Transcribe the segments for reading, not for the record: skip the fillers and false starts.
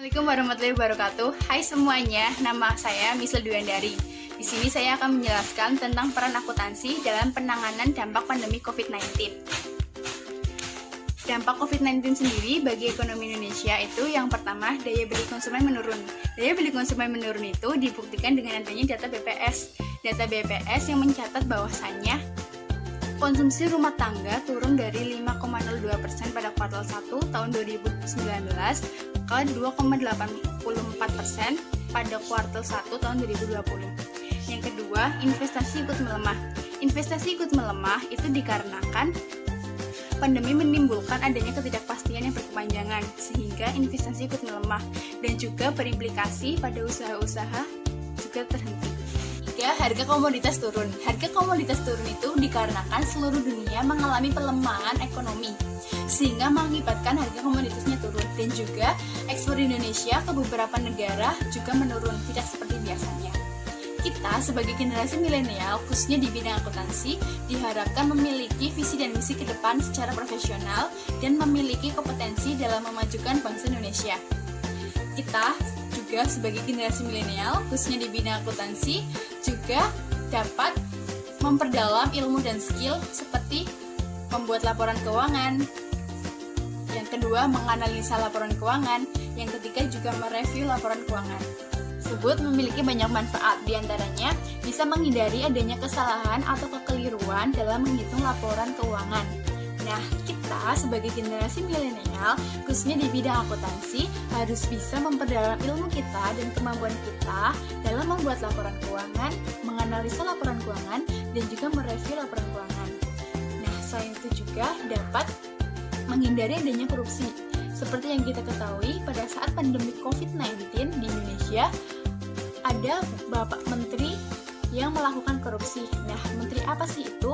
Assalamualaikum warahmatullahi wabarakatuh. Hai semuanya, nama saya Misel Duandari. Di sini saya akan menjelaskan tentang peran akuntansi dalam penanganan dampak pandemi COVID-19. Dampak COVID-19 sendiri bagi ekonomi Indonesia itu yang pertama, daya beli konsumen menurun. Daya beli konsumen menurun itu dibuktikan dengan adanya data BPS. Data BPS yang mencatat bahwasannya konsumsi rumah tangga turun dari 5,02% pada kuartal 1 tahun 2019 ke 2,84% pada kuartal 1 tahun 2020. Yang kedua, investasi ikut melemah. Investasi ikut melemah itu dikarenakan pandemi menimbulkan adanya ketidakpastian yang berkepanjangan, sehingga investasi ikut melemah dan juga berimplikasi pada usaha-usaha juga terhenti. Harga komoditas turun. Harga komoditas turun itu dikarenakan seluruh dunia mengalami pelemahan ekonomi, sehingga mengakibatkan harga komoditasnya turun, dan juga ekspor Indonesia ke beberapa negara juga menurun, tidak seperti biasanya. Kita sebagai generasi milenial, khususnya di bidang akuntansi, diharapkan memiliki visi dan misi ke depan secara profesional dan memiliki kompetensi dalam memajukan bangsa Indonesia. Kita juga sebagai generasi milenial, khususnya di bidang akuntansi, juga dapat memperdalam ilmu dan skill seperti membuat laporan keuangan. Yang kedua, menganalisa laporan keuangan. Yang ketiga juga mereview laporan keuangan. Tersebut memiliki banyak manfaat, diantaranya bisa menghindari adanya kesalahan atau kekeliruan dalam menghitung laporan keuangan. Nah, kita sebagai generasi milenial, khususnya di bidang akuntansi, harus bisa memperdalam ilmu kita dan kemampuan kita dalam membuat laporan keuangan, menganalisa laporan keuangan, dan juga mereview laporan keuangan. Nah, selain itu juga dapat menghindari adanya korupsi. Seperti yang kita ketahui, pada saat pandemi COVID-19 di Indonesia, ada Bapak Menteri yang melakukan korupsi. Nah, menteri apa sih itu?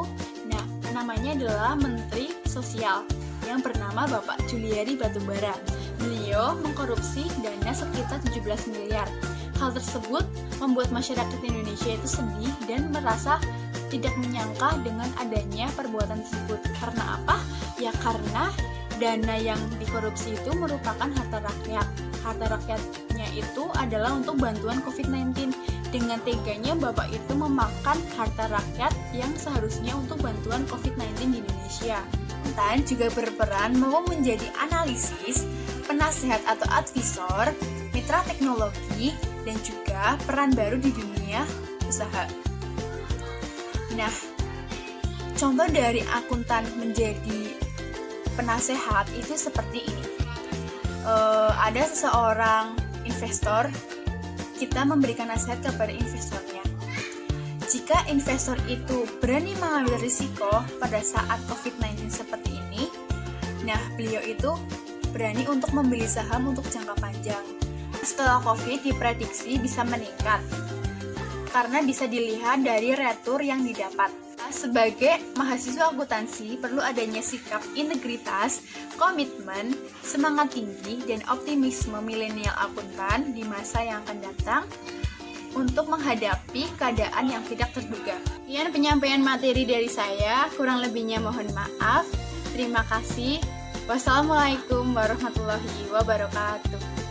Nah, namanya adalah Menteri Sosial yang bernama Bapak Juliari Batubara. Beliau mengkorupsi dana sekitar 17 miliar. Hal tersebut membuat masyarakat Indonesia itu sedih dan merasa tidak menyangka dengan adanya perbuatan tersebut. Karena apa? Ya karena dana yang dikorupsi itu merupakan harta rakyat. Harta rakyatnya itu adalah untuk bantuan COVID-19. Dengan teganya Bapak itu memakan harta rakyat yang seharusnya untuk bantuan COVID-19 di Indonesia. Dan juga berperan mau menjadi analisis, penasehat atau advisor, mitra teknologi, dan juga peran baru di dunia usaha. Nah, contoh dari akuntan menjadi penasehat itu seperti ini. Ada seseorang investor, kita memberikan nasihat kepada investornya. Jika investor itu berani mengambil risiko pada saat COVID-19 seperti ini, nah beliau itu berani untuk membeli saham untuk jangka panjang. Setelah COVID diprediksi bisa meningkat, karena bisa dilihat dari retur yang didapat. Sebagai mahasiswa akuntansi, perlu adanya sikap integritas, komitmen, semangat tinggi, dan optimisme milenial akuntan di masa yang akan datang untuk menghadapi keadaan yang tidak terduga. Sekian penyampaian materi dari saya, kurang lebihnya mohon maaf. Terima kasih. Wassalamualaikum warahmatullahi wabarakatuh.